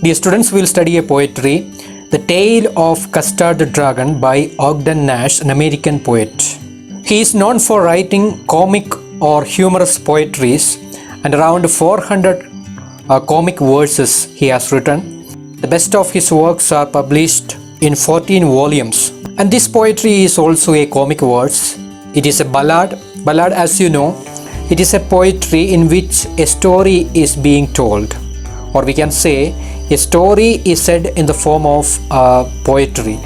The students will study a poetry, The Tale of Custard the Dragon by Ogden Nash, an American poet. He is known for writing comic or humorous poetries, and around 400 comic verses he has written. The best of his works are published in 14 volumes. And this poetry is also a comic verse. It is a ballad. Ballad, as you know, it is a poetry in which a story is being told. Or we can say a story is said in the form of poetry.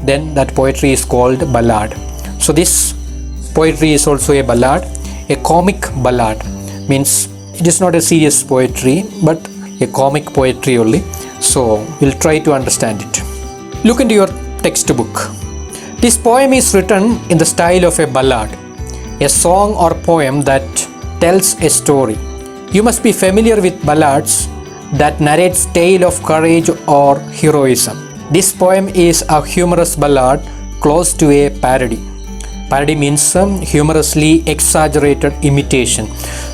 Then that poetry is called ballad. So this poetry is also a ballad. A comic ballad means it is not a serious poetry but a comic poetry only. So we'll try to understand it. Look into your textbook. This poem is written in the style of a ballad, a song or poem that tells a story. You must be familiar with ballads that narrates tale of courage or heroism. This poem is a humorous ballad close to a parody. Parody means humorously exaggerated imitation.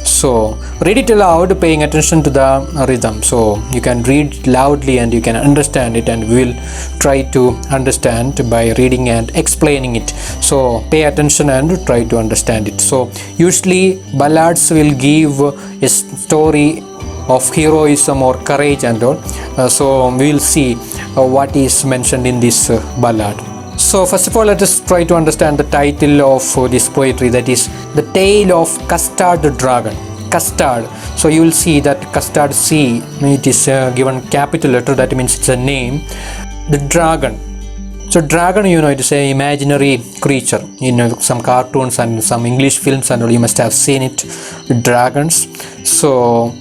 So read it aloud, paying attention to the rhythm. So you can read loudly and you can understand it, and we will try to understand by reading and explaining it. So pay attention and try to understand it. So usually ballads will give a story of heroism or courage and all. So we will see what is mentioned in this ballad. So first of all, let us try to understand the title of this poetry, that is The Tale of Custard the Dragon. Custard. So you will see that Custard C, it is given capital letter, that means it's a name. The dragon. So dragon, you know, it is an imaginary creature. You know, some cartoons and some English films and all, you must have seen it. Dragons. So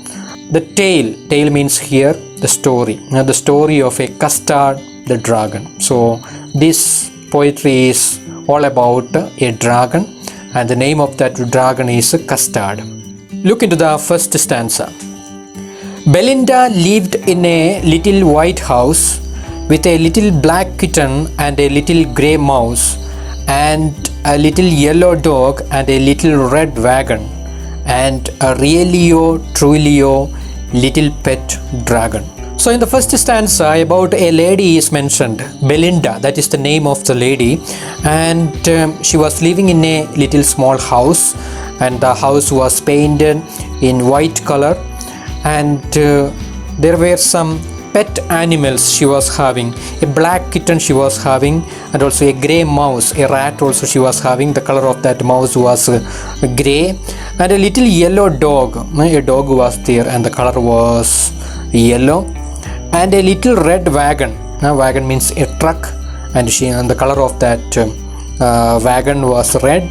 the tale means here the story. The story of a Custard the dragon. So this poetry is all about a dragon, and the name of that dragon is Custard. Look into the first stanza. Belinda lived in a little white house with a little black kitten and a little grey mouse and a little yellow dog and a little red wagon and a realio trulio little pet dragon. So in the first stanza, about a lady is mentioned, Belinda, that is the name of the lady, and she was living in a little small house, and the house was painted in white color, and there were some pet animals she was having. A black kitten she was having, and also a grey mouse, a rat also she was having. The color of that mouse was grey, and a little yellow dog. A dog was there and the color was yellow. And a little red wagon. Wagon means a truck, and the color of that wagon was red.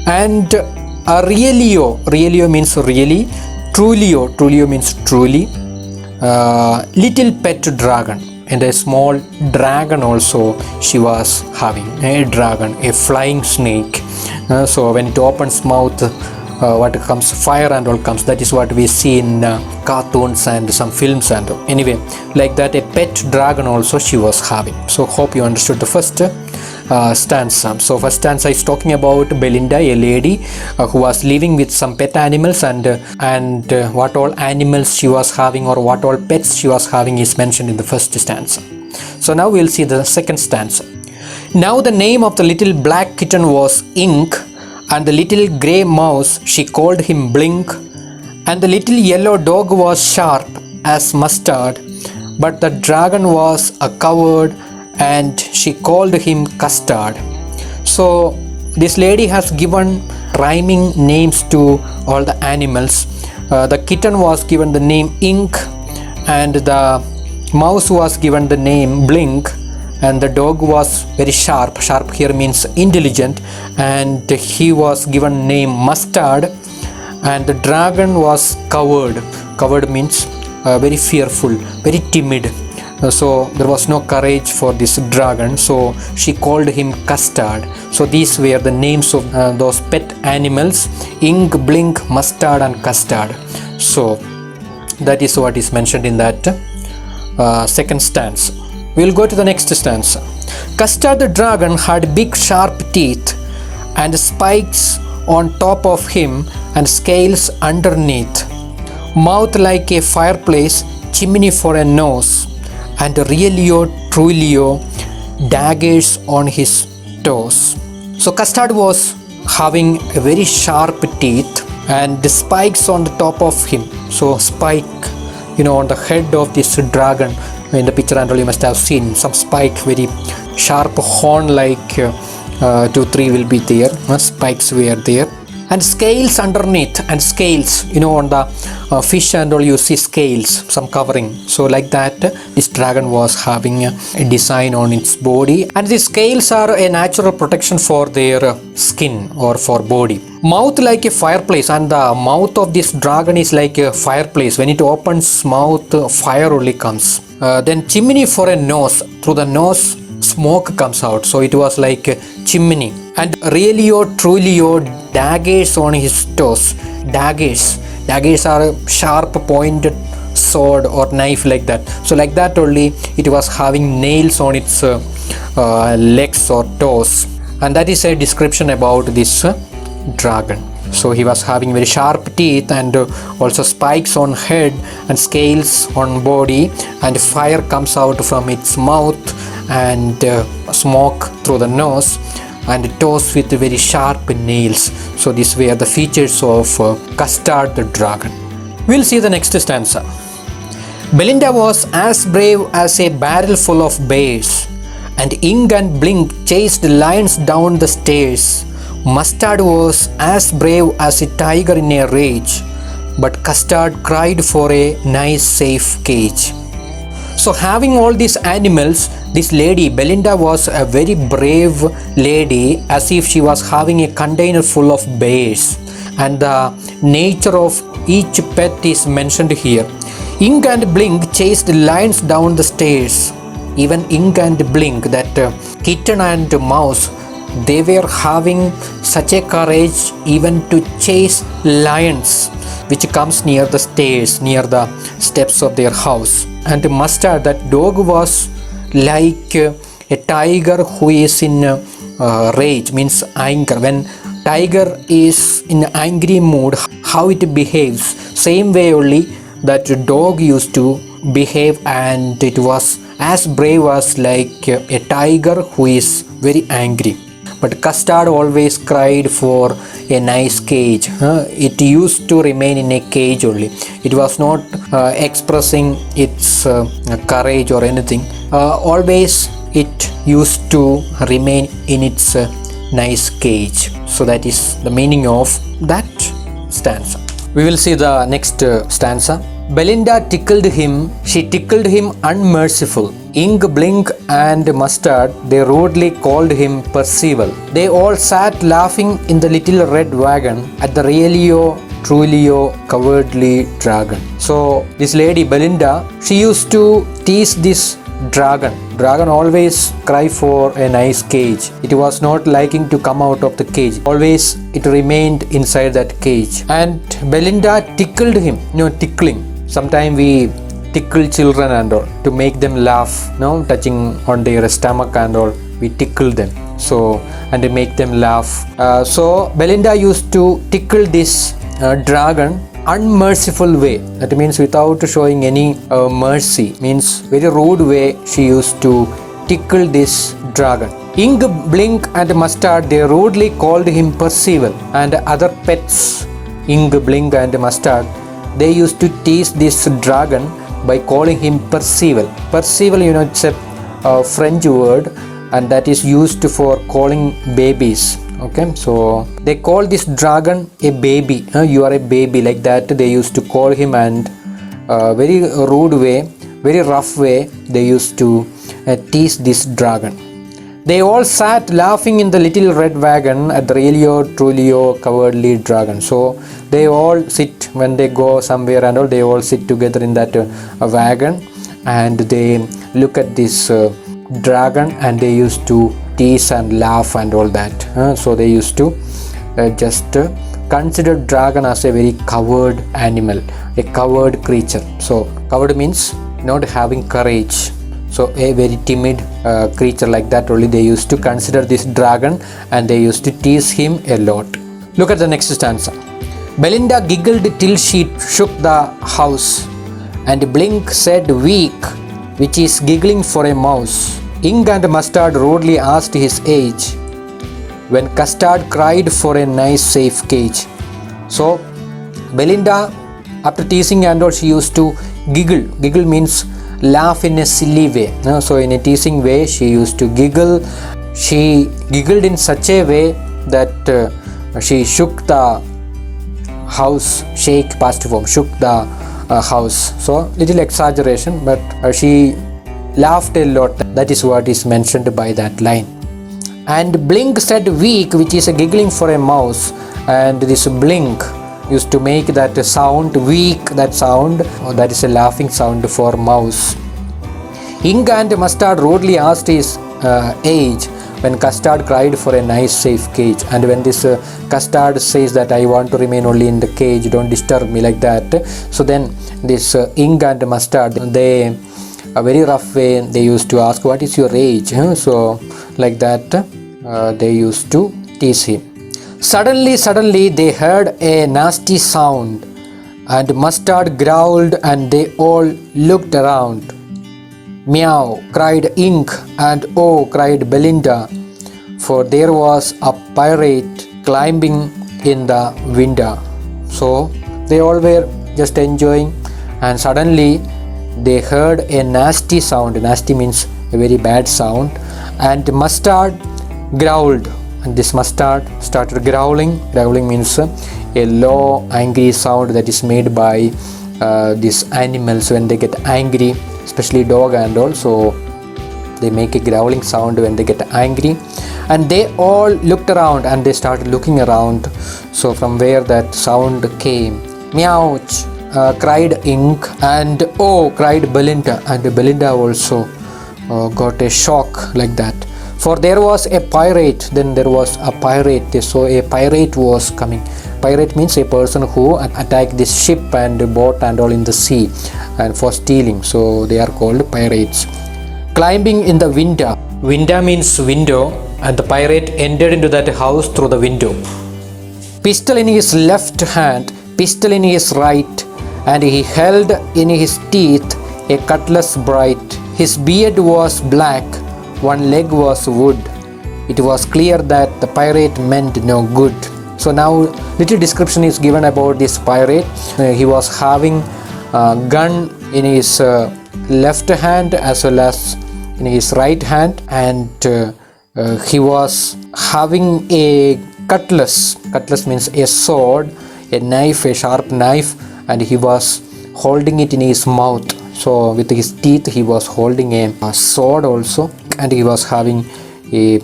And a realio means really. Trulio means truly. Little pet dragon, and a small dragon also she was having. A dragon, a flying snake. So when it opens mouth, what comes, fire and all comes. That is what we see in cartoons and some films and all. Anyway, like that, a pet dragon also she was having. So hope you understood the first stanza. So first stanza is talking about Belinda, a lady who was living with some pet animals, and what all animals she was having or what all pets she was having is mentioned in the first stanza. So now we'll see the second stanza. Now the name of the little black kitten was Ink, and the little grey mouse she called him Blink, and the little yellow dog was Sharp as Mustard, but the dragon was a coward and she called him Custard. So this lady has given rhyming names to all the animals. The kitten was given the name Ink, and the mouse was given the name Blink, and the dog was very sharp. Sharp here means intelligent, and he was given name Mustard, and the dragon was coward. Coward means very fearful, very timid. So there was no courage for this dragon, so she called him Custard. So these were the names of those pet animals: Ink, Blink, Mustard and Custard. So that is what is mentioned in that second stanza. We'll go to the next stanza. Custard the dragon had big sharp teeth and spikes on top of him and scales underneath. Mouth like a fireplace, chimney for a nose, and Realio Trulio daggers on his toes. So Custard was having a very sharp teeth and the spikes on the top of him. So spike, on the head of this dragon. In the picture and all you must have seen some spike, very sharp horn like 2-3 will be there. Spikes were there. And scales underneath, and scales, on the fish and all you see scales, some covering. So like that, this dragon was having a design on its body, and the scales are a natural protection for their skin or for body. Mouth like a fireplace, and the mouth of this dragon is like a fireplace. When it opens mouth, fire only comes. Then chimney for a nose. Through the nose, smoke comes out. So it was like a chimney. And Realio Trulio daggers on his toes. Daggers are a sharp pointed sword or knife like that. So like that only it was having nails on its legs or toes. And that is a description about this dragon. So he was having very sharp teeth and also spikes on head and scales on body, and fire comes out from its mouth and smoke through the nose, and toes with very sharp nails. So these were the features of Custard the dragon. We'll see the next stanza. Belinda was as brave as a barrel full of bears, and Ink and Blink chased lions down the stairs. Mustard was as brave as a tiger in a rage, but Custard cried for a nice safe cage. So having all these animals, this lady Belinda was a very brave lady, as if she was having a container full of bears, and the nature of each pet is mentioned here. Ink and Blink chased lions down the stairs. Even Ink and Blink, that kitten and mouse, they were having such a courage even to chase lions which comes near the stairs, near the steps of their house. And Mustard, that dog, was like a tiger who is in rage, means anger. When tiger is in angry mood, how it behaves, same way only that dog used to behave, and it was as brave as like a tiger who is very angry. But Custard always cried for a nice cage. It used to remain in a cage only. It was not expressing its courage or anything. Always it used to remain in its nice cage. So that is the meaning of that stanza. We will see the next stanza. Belinda tickled him, she tickled him unmerciful. Ink, Blink and Mustard, they rudely called him Percival. They all sat laughing in the little red wagon at the Realio Trulio cowardly dragon. So this lady Belinda, she used to tease this dragon. Dragon always cry for a nice cage. It was not liking to come out of the cage. Always it remained inside that cage. And Belinda tickled him, tickling. Sometimes we tickle children and all to make them laugh, touching on their stomach and all, we tickle them. So, and to make them laugh. So Belinda used to tickle this dragon unmerciful way. That means without showing any mercy, means very rude way she used to tickle this dragon. Ink, Blink and Mustard, they rudely called him Percival, and other pets, Ink, Blink and Mustard, they used to tease this dragon by calling him Percival. Percival, it's a French word, and that is used for calling babies. Okay, so they call this dragon a baby. You are a baby, like that they used to call him, and very rude way, very rough way they used to tease this dragon. They all sat laughing in the little red wagon at the Realio Trulio cowardly dragon. So they all sit, when they go somewhere and all, they all sit together in that wagon, and they look at this dragon, and they used to tease and laugh and all that. So they used to just consider dragon as a very coward animal, a coward creature. So coward means not having courage. So a very timid creature, like that only they used to consider this dragon, and they used to tease him a lot. Look at the next stanza. Belinda giggled till she shook the house, And Blink said weak, which is giggling for a mouse. Ink and Mustard rudely asked his age, when Custard cried for a nice safe cage. So Belinda, after teasing and all, she used to giggle. Giggle means laugh in a silly way. So in a teasing way, she used to giggle. She giggled in such a way that she shook the house, shake past form, shook the house. So little exaggeration, but she laughed a lot. That is what is mentioned by that line. And Blink said weak, which is a giggling for a mouse. And this Blink used to make that sound, weak, that sound, that is a laughing sound for mouse. Ink and Mustard rudely asked his age when Custard cried for a nice safe cage. And when this Custard says that I want to remain only in the cage, don't disturb me, like that. So then this Ink and Mustard, they a very rough way, they used to ask what is your age. So like that they used to tease him. Suddenly they heard a nasty sound, and Mustard growled and they all looked around. Meow, cried Ink, and oh, cried Belinda, for there was a pirate climbing in the window. So they all were just enjoying, and suddenly they heard a nasty sound. Nasty means a very bad sound. And Mustard growled, and this Mustard started growling. Growling means a low angry sound that is made by these animals when they get angry, especially dog and all. So they make a growling sound when they get angry. And they all looked around, and they started looking around. So from where that sound came, meow, cried Ink, and oh, cried Belinda. And Belinda also got a shock like that. For there was a pirate. Then there was a pirate. So a pirate was coming. Pirate means a person who attacked this ship and boat and all in the sea and for stealing. So they are called pirates. Climbing in the window. Window means window, and the pirate entered into that house through the window. Pistol in his left hand, pistol in his right, and he held in his teeth a cutlass bright. His beard was black, one leg was wood. It was clear that the pirate meant no good. So now little description is given about this pirate. He was having a gun in his left hand as well as in his right hand, and he was having a cutlass. Cutlass means a sword, a knife, a sharp knife, and he was holding it in his mouth. So with his teeth he was holding a sword also, and he was having a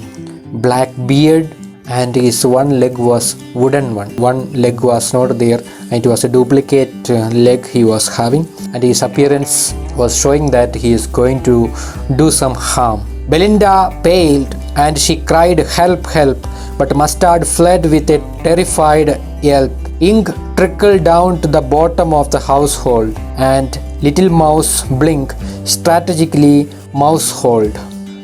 black beard, and his one leg was wooden one. One leg was not there, and it was a duplicate leg he was having, and his appearance was showing that he is going to do some harm. Belinda paled and she cried, help, help, but Mustard fled with a terrified yelp. Ink trickled down to the bottom of the household, and little mouse Blink strategically mouseholed.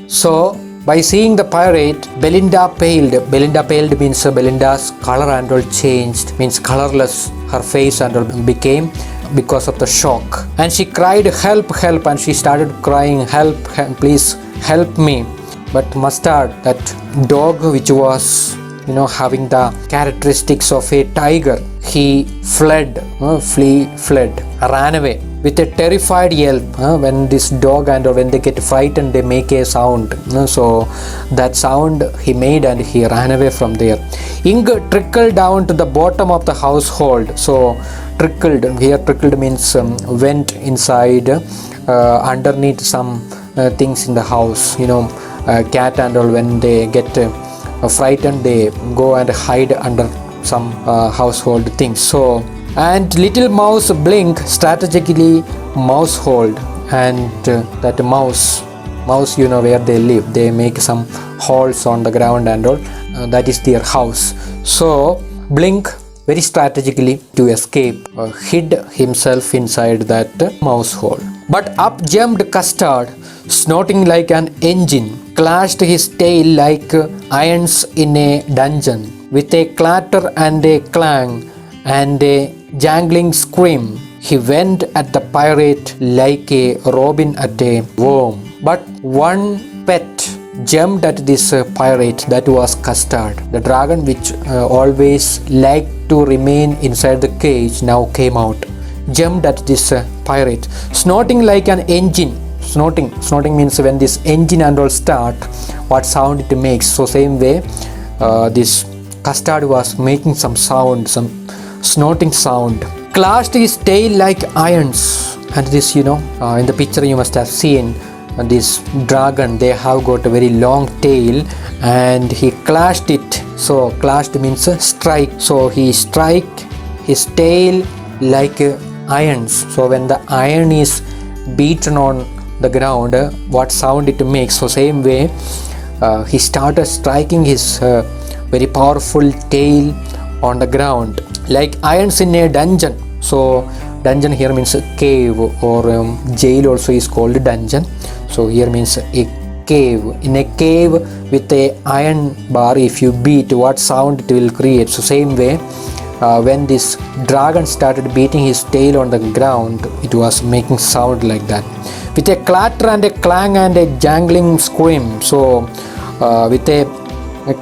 So by seeing the pirate, Belinda paled. Belinda paled means Belinda's color and all changed, means colorless. Her face and all became because of the shock. And she cried, help, help, and she started crying, help, help, please help me. But Mustard, that dog which was having the characteristics of a tiger, he fled, ran away with a terrified yelp. When this dog and when they get frightened, they make a sound. So that sound he made, and he ran away from there. Ink trickled down to the bottom of the household. So trickled, here trickled means went inside underneath some things in the house. Cat and all, when they get frightened, they go and hide under some household things. So, and little mouse Blink strategically mousehold, and that mouse where they live, they make some holes on the ground and all, that is their house. So Blink very strategically to escape hid himself inside that mouse hole. But up jumped Custard, snorting like an engine, clashed his tail like irons in a dungeon. With a clatter and a clang and a jangling scream, He went at the pirate like a robin at a worm. But one pet jumped at this pirate, that was Custard. The dragon, which always liked to remain inside the cage, now came out, jumped at this pirate, snorting like an engine. Snorting means when this engine and all start, what sound it makes. So same way, this Custard was making some sound, some snorting sound. Clashed his tail like irons, and this, in the picture you must have seen this dragon. They have got a very long tail, and he clashed it. So clashed means strike. So he strike his tail like irons. So when the iron is beaten on the ground, what sound it makes. So same way, he started striking his very powerful tail on the ground like irons in a dungeon. So dungeon here means a cave, or jail also is called dungeon. So here means a cave. In a cave with a iron bar, if you beat, what sound it will create. So same way, when this dragon started beating his tail on the ground, it was making sound like that, with a clatter and a clang and a jangling scream. So with a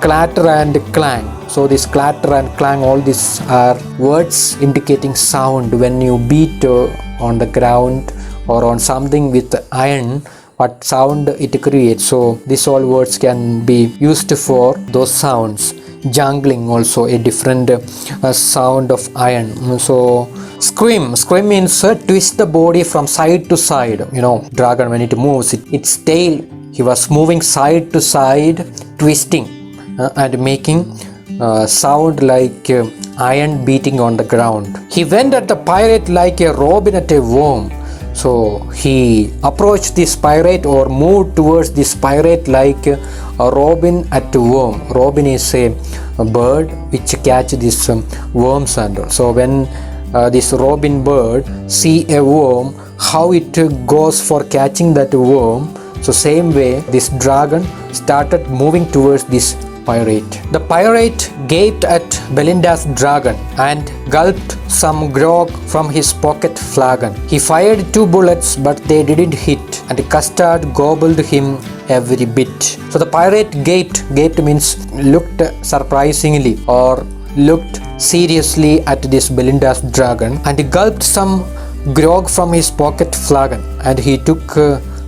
clatter and clang. So this clatter and clang, all these are words indicating sound. When you beat on the ground or on something with iron, what sound it creates. So these all words can be used for those sounds. Jangling also a different sound of iron. So scream means twist the body from side to side. Dragon, when it moves, its tail, he was moving side to side, twisting and making sound like iron beating on the ground. He went at the pirate like a robin at a worm. So he approached this pirate, or moved towards this pirate like a robin at a worm. Robin is a bird which catch these worms and all. So when this robin bird see a worm, how it goes for catching that worm. So same way, this dragon started moving towards this pirate. The pirate gaped at Belinda's dragon and gulped some grog from his pocket flagon. He fired 2 bullets, but they didn't hit, and Custard gobbled him every bit. So the pirate gaped. Gaped means looked surprisingly or looked seriously at this Belinda's dragon, and he gulped some grog from his pocket flagon, and he took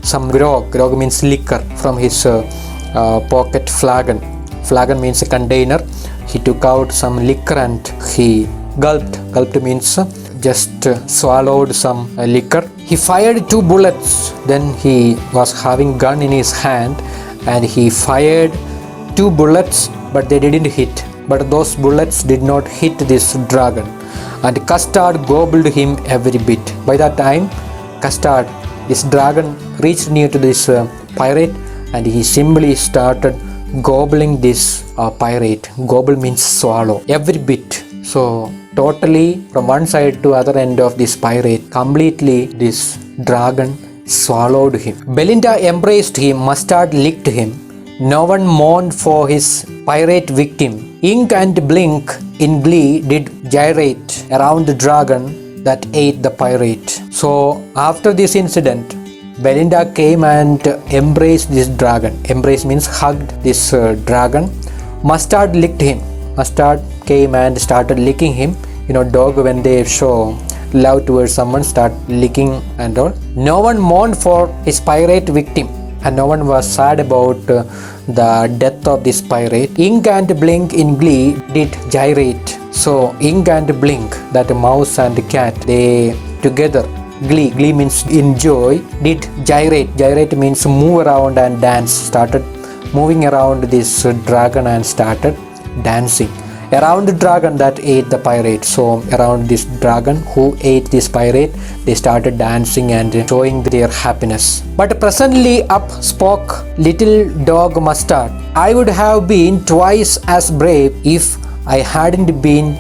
some grog. Grog means liquor, from his pocket flagon. Flagon means a container. He took out some liquor and he gulped. Gulped means just swallowed some liquor. He fired 2 bullets. Then he was having gun in his hand, and he fired 2 bullets, but they didn't hit. But those bullets did not hit this dragon, and Custard gobbled him every bit. By that time, Custard, this dragon, reached near to this pirate, and he simply started gobbling this pirate. Gobble means swallow, every bit. So totally from one side to other end of this pirate, completely this dragon swallowed him. Belinda embraced him. Mustard licked him. No one mourned for his pirate victim. Ink and Blink in glee did gyrate around the dragon that ate the pirate. So after this incident, Belinda came and embraced this dragon. Embrace means hugged this dragon. Mustard licked him. Mustard came and started licking him. Dog, when they show love towards someone, start licking and all. No one mourned for his pirate victim, and no one was sad about the death of this pirate. Ink and Blink in glee did gyrate. So Ink and Blink, that mouse and cat, they together, glee means enjoy, did gyrate. Gyrate means move around and dance. Started moving around this dragon and started dancing around the dragon that ate the pirate. So around this dragon who ate this pirate, they started dancing and showing their happiness. But presently up spoke little dog Mustard. I would have been twice as brave if I hadn't been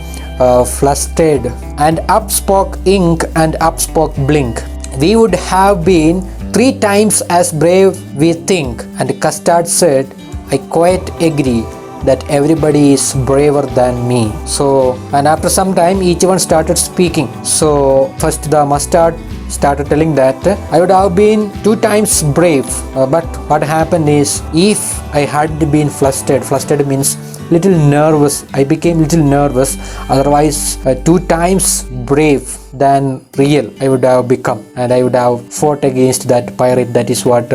flustered. And up spoke Ink and up spoke Blink. We would have been 3 times as brave, we think. And Custard said, I quite agree. that everybody is braver than me. So, and after some time, each one started speaking. So, first the mustard started telling that I would have been 2 times brave, but what happened is, if I had been flustered means little nervous, I became little nervous, otherwise 2 times brave than real I would have become, and I would have fought against that pirate. That is what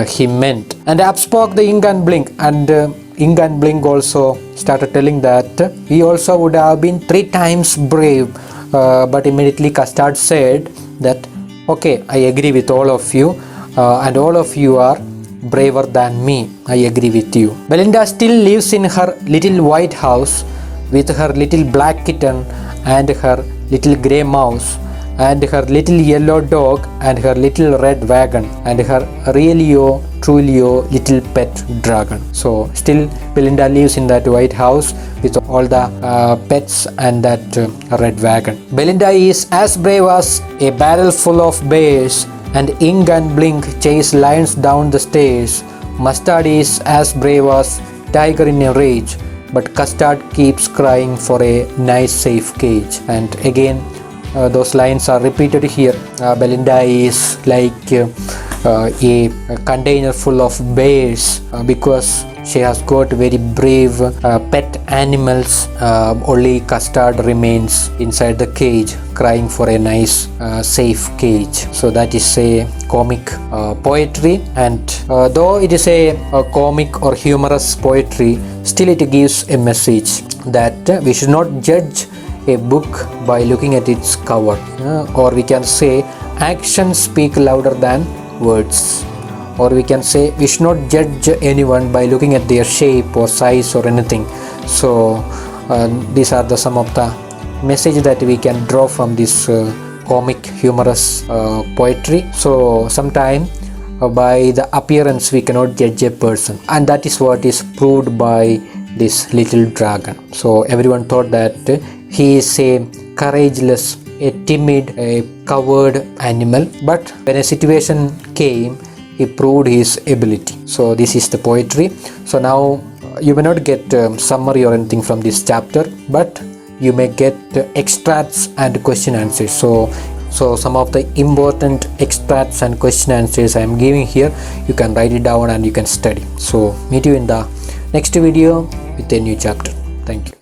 he meant. And up spoke the Ink and Blink, and Ink and Blink also started telling that he also would have been 3 times brave, but immediately Custard said that okay, I agree with all of you, and all of you are braver than me. I agree with you. Belinda still lives in her little white house with her little black kitten and her little grey mouse and her little yellow dog and her little red wagon and her realio trulio little pet dragon. So still Belinda lives in that white house with all the pets and that red wagon. Belinda is as brave as a barrel full of bears, and Ink and Blink chase lions down the stairs. Mustard is as brave as tiger in a rage, but Custard keeps crying for a nice safe cage. And again those lines are repeated here. Belinda is like a container full of bears because she has got very brave pet animals. Only Custard remains inside the cage crying for a nice safe cage. So that is a comic poetry, and though it is a comic or humorous poetry, still it gives a message that we should not judge a book by looking at its cover, or we can say actions speak louder than words, or we can say we should not judge anyone by looking at their shape or size or anything. So these are some of the message that we can draw from this comic humorous poetry. So sometime by the appearance we cannot judge a person, and that is what is proved by this little dragon. So everyone thought that he is a courageous, a timid, a coward animal, but when a situation came, he proved his ability. So this is the poetry. So now you may not get summary or anything from this chapter, but you may get extracts and question answers. So some of the important extracts and question answers I am giving here, you can write it down and you can study. So meet you in the next video with a new chapter. Thank you.